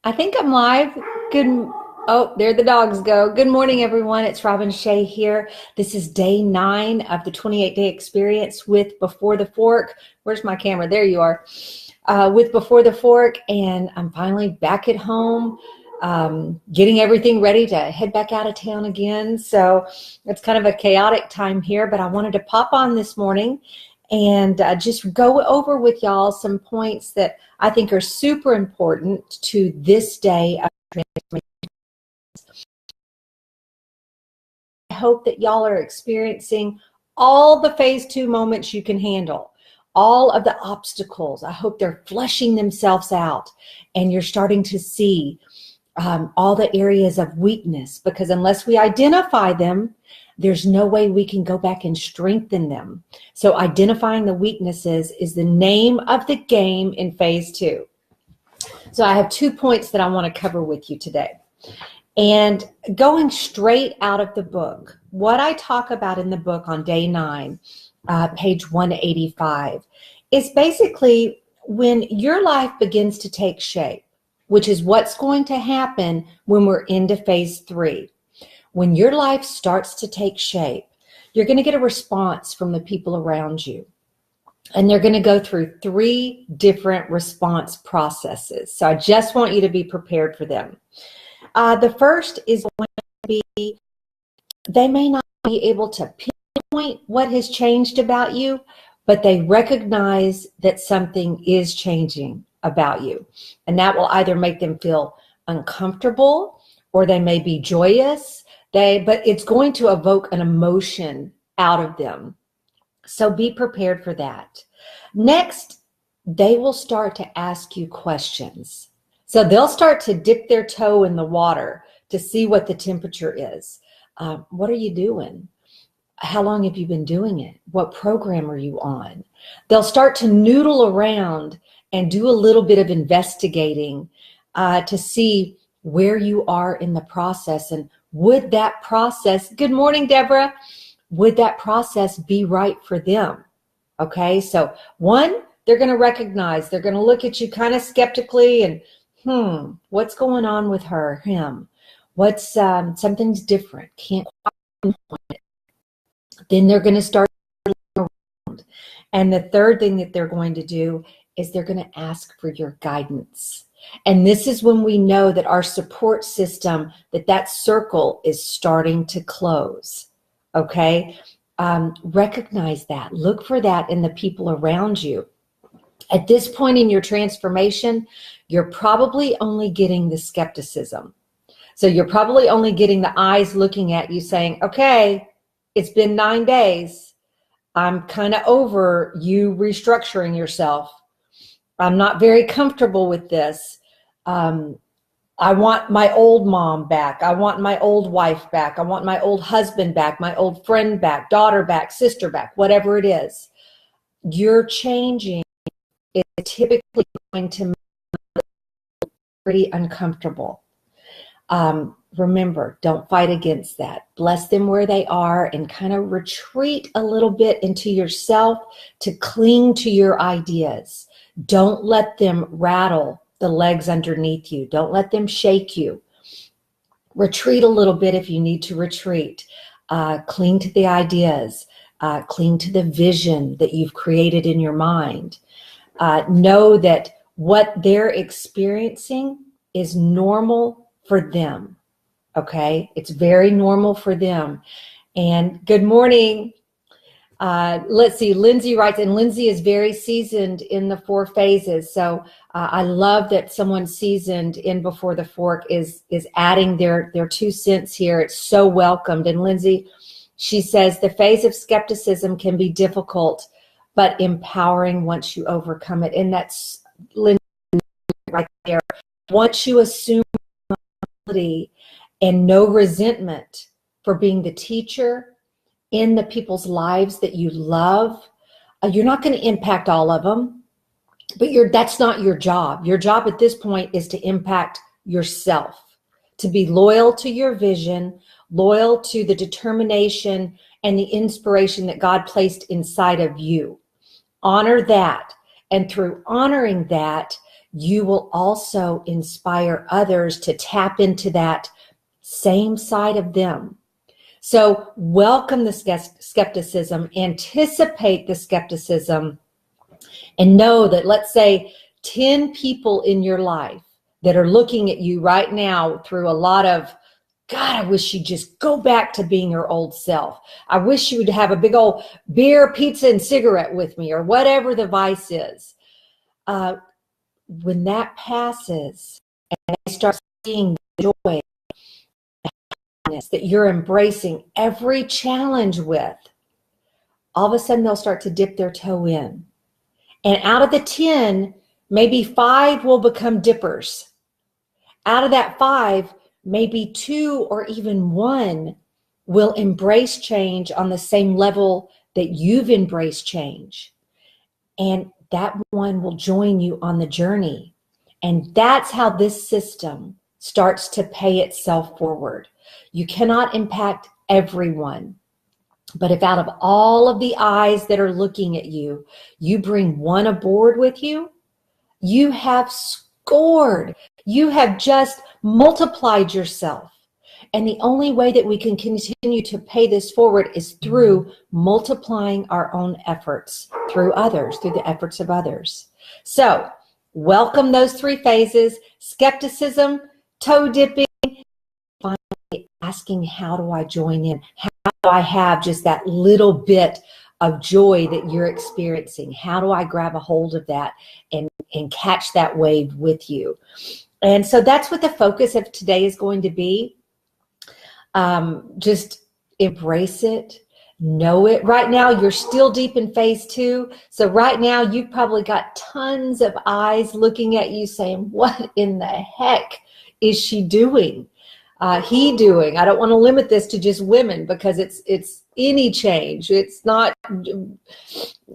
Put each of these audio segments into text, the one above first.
I think I'm live. Good. Oh, there the dogs go. Good morning, everyone. It's Robin Shea here. This is day 9 of the 28-day experience with Before the Fork. Where's my camera? There you are. With Before the Fork, and I'm finally back at home, getting everything ready to head back out of town again. So it's kind of a chaotic time here, but I wanted to pop on this morning and just go over with y'all some points that I think are super important to this day of transformation. I hope that y'all are experiencing all the phase 2 moments you can handle, all of the obstacles. I hope they're flushing themselves out and you're starting to see all the areas of weakness, because unless we identify them, there's no way we can go back and strengthen them. So identifying the weaknesses is the name of the game in phase 2. So I have 2 points that I want to cover with you today. And going straight out of the book, what I talk about in the book on day 9, page 185, is basically when your life begins to take shape, which is what's going to happen when we're into phase 3. When your life starts to take shape, you're going to get a response from the people around you. And they're going to go through 3 different response processes. So I just want you to be prepared for them. The first is going to be, they may not be able to pinpoint what has changed about you, but they recognize that something is changing about you. And that will either make them feel uncomfortable, or they may be joyous. But it's going to evoke an emotion out of them. So be prepared for that. Next, they will start to ask you questions. So they'll start to dip their toe in the water to see what the temperature is. What are you doing? How long have you been doing it? What program are you on? They'll start to noodle around and do a little bit of investigating to see where you are in the process, and would that process, good morning, Deborah, would that process be right for them? Okay, so one, they're going to recognize, they're going to look at you kind of skeptically and, what's going on with her, him? What's, something's different, can't quite pinpoint it. Then they're going to start around. And the third thing that they're going to do is they're going to ask for your guidance. And this is when we know that our support system, that circle is starting to close, okay? Recognize that. Look for that in the people around you. At this point in your transformation, you're probably only getting the skepticism. So you're probably only getting the eyes looking at you saying, okay, it's been 9 days. I'm kind of over you restructuring yourself. I'm not very comfortable with this. I want my old mom back. I want my old wife back. I want my old husband back, my old friend back, daughter back, sister back, whatever it is. You're changing is typically going to make you pretty uncomfortable. Remember, don't fight against that. Bless them where they are and kind of retreat a little bit into yourself to cling to your ideas. Don't let them rattle the legs underneath you. Don't let them shake you. Retreat a little bit if you need to retreat. Cling to the ideas. Cling to the vision that you've created in your mind. Know that what they're experiencing is normal for them. Okay? It's very normal for them. And good morning. Let's see, Lindsay writes, and Lindsay is very seasoned in the 4 phases. So I love that someone seasoned in Before the Fork is adding their 2 cents here. It's so welcomed. And Lindsay, she says, the phase of skepticism can be difficult, but empowering once you overcome it. And that's Lindsay right there. Once you assume responsibility and no resentment for being the teacher in the people's lives that you love, you're not going to impact all of them, but that's not your job. Your job at this point is to impact yourself, to be loyal to your vision, loyal to the determination and the inspiration that God placed inside of you. Honor that. And through honoring that, you will also inspire others to tap into that same side of them. So welcome the skepticism, anticipate the skepticism, and know that, let's say 10 people in your life that are looking at you right now through a lot of, God, I wish she'd just go back to being her old self. I wish she would have a big old beer, pizza, and cigarette with me, or whatever the vice is. When that passes and they start seeing the joy that you're embracing every challenge with, all of a sudden they'll start to dip their toe in. And out of the 10, maybe 5 will become dippers. Out of that 5, maybe 2 or even 1 will embrace change on the same level that you've embraced change. And that one will join you on the journey. And that's how this system starts to pay itself forward. You cannot impact everyone. But if out of all of the eyes that are looking at you, you bring 1 aboard with you, you have scored. You have just multiplied yourself. And the only way that we can continue to pay this forward is through multiplying our own efforts through others, through the efforts of others. So welcome those 3 phases: skepticism, toe dipping, finally asking, how do I join in? How do I have just that little bit of joy that you're experiencing? How do I grab a hold of that and catch that wave with you? And so that's what the focus of today is going to be. Just embrace it, know it. Right now, you're still deep in phase 2. So right now, you've probably got tons of eyes looking at you saying, what in the heck is she doing? He doing? I don't want to limit this to just women, because it's any change. It's not,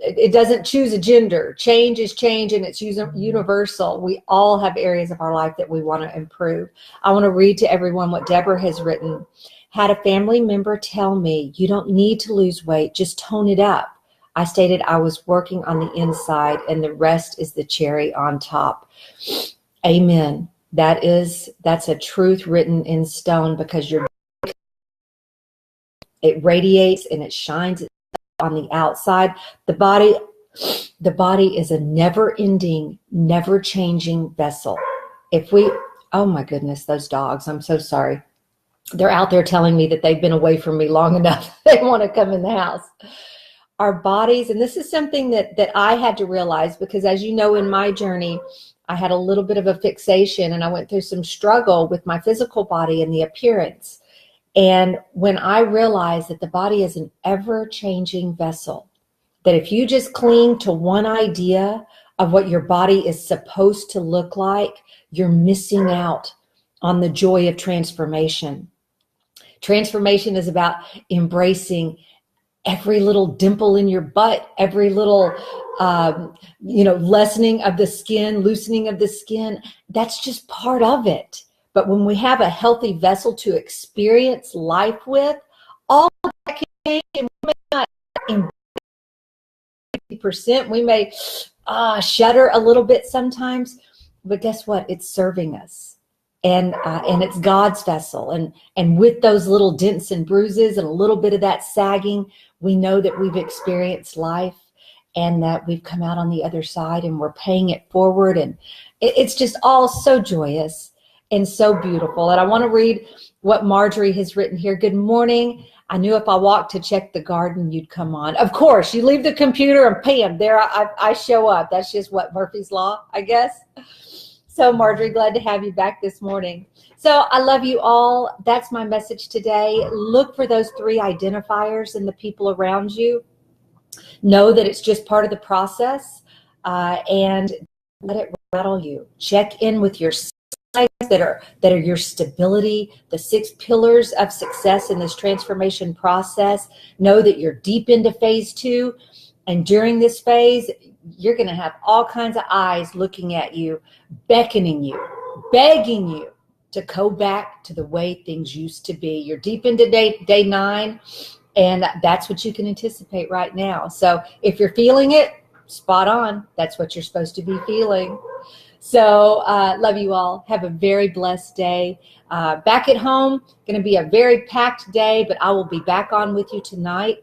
it doesn't choose a gender. Change is change, and it's universal. We all have areas of our life that we want to improve. I want to read to everyone what Deborah has written. Had a family member tell me, you don't need to lose weight, just tone it up. I stated I was working on the inside, and the rest is the cherry on top. Amen. That's a truth written in stone, because it radiates and it shines on the outside. The body is a never-ending, never-changing vessel. Oh my goodness, those dogs, I'm so sorry. They're out there telling me that they've been away from me long enough. They want to come in the house. Our bodies, and this is something that I had to realize, because as you know, in my journey, I had a little bit of a fixation, and I went through some struggle with my physical body and the appearance. And when I realized that the body is an ever-changing vessel, that if you just cling to one idea of what your body is supposed to look like, you're missing out on the joy of transformation. Transformation is about embracing every little dimple in your butt, every little, lessening of the skin, loosening of the skin. That's just part of it. But when we have a healthy vessel to experience life with, all of that can change, and we may not embrace 50%. We may shudder a little bit sometimes, but guess what? It's serving us. And it's God's vessel. And with those little dents and bruises and a little bit of that sagging, we know that we've experienced life and that we've come out on the other side, and we're paying it forward. And it's just all so joyous and so beautiful. And I want to read what Marjorie has written here. Good morning. I knew if I walked to check the garden, you'd come on. Of course, you leave the computer and bam, there I show up. That's just what Murphy's Law, I guess. So Marjorie, glad to have you back this morning. So I love you all. That's my message today. Look for those 3 identifiers in the people around you. Know that it's just part of the process, and let it rattle you. Check in with your sides that are your stability, the 6 pillars of success in this transformation process. Know that you're deep into phase 2, and during this phase, you're going to have all kinds of eyes looking at you, beckoning you, begging you to go back to the way things used to be. You're deep into day 9, and that's what you can anticipate right now. So if you're feeling it, spot on. That's what you're supposed to be feeling. So love you all. Have a very blessed day. Back at home, going to be a very packed day, but I will be back on with you tonight.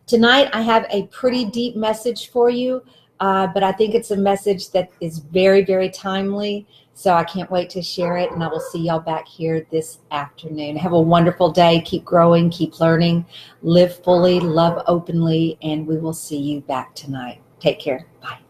Tonight, I have a pretty deep message for you, but I think it's a message that is very, very timely. So I can't wait to share it, and I will see y'all back here this afternoon. Have a wonderful day. Keep growing, keep learning, live fully, love openly, and we will see you back tonight. Take care. Bye.